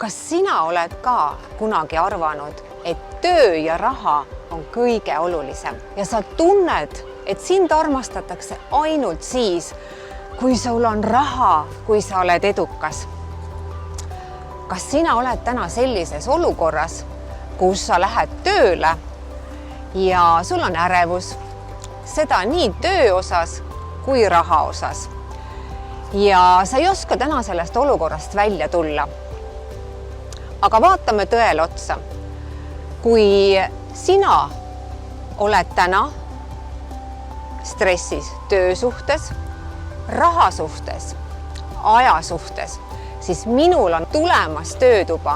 Kas sina oled ka kunagi arvanud, et töö ja raha on kõige olulisem ja sa tunned, et sind armastatakse ainult siis, kui sul on raha, kui sa oled edukas? Kas sina oled täna sellises olukorras, kus sa lähed tööle ja sul on ärevus, seda nii töö osas kui raha osas. Ja sa ei oska täna sellest olukorrast välja tulla. Aga vaatame tõele otsa. Kui sina oled täna stressis töö suhtes, raha suhtes, aja suhtes, siis minul on tulemas töötuba.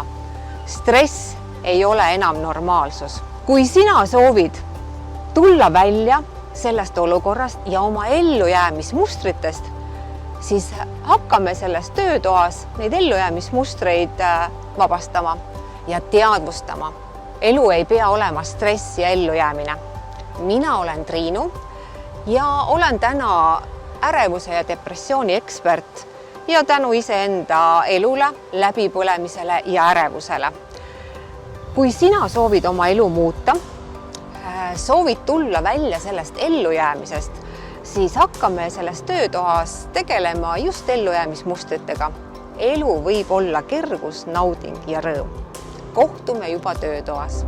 Stress ei ole enam normaalsus. Kui sina soovid tulla välja sellest olukorrast ja oma ellujäämismustritest, siis hakkame selles töötoas neid ellujäämismustreid vabastama ja teadvustama. Elu ei pea olema stress ja ellujäämine. Mina olen Triinu ja olen täna ärevuse ja depressiooni ekspert ja tänu iseenda elule, läbipõlemisele ja ärevusele. Kui sina soovid oma elu muuta, soovid tulla välja sellest ellujäämisest, siis hakkame selles töötoas tegelema just ellujäämismustritega. Elu võib olla kergus, nauding ja rõõm. Kohtume juba töötoas.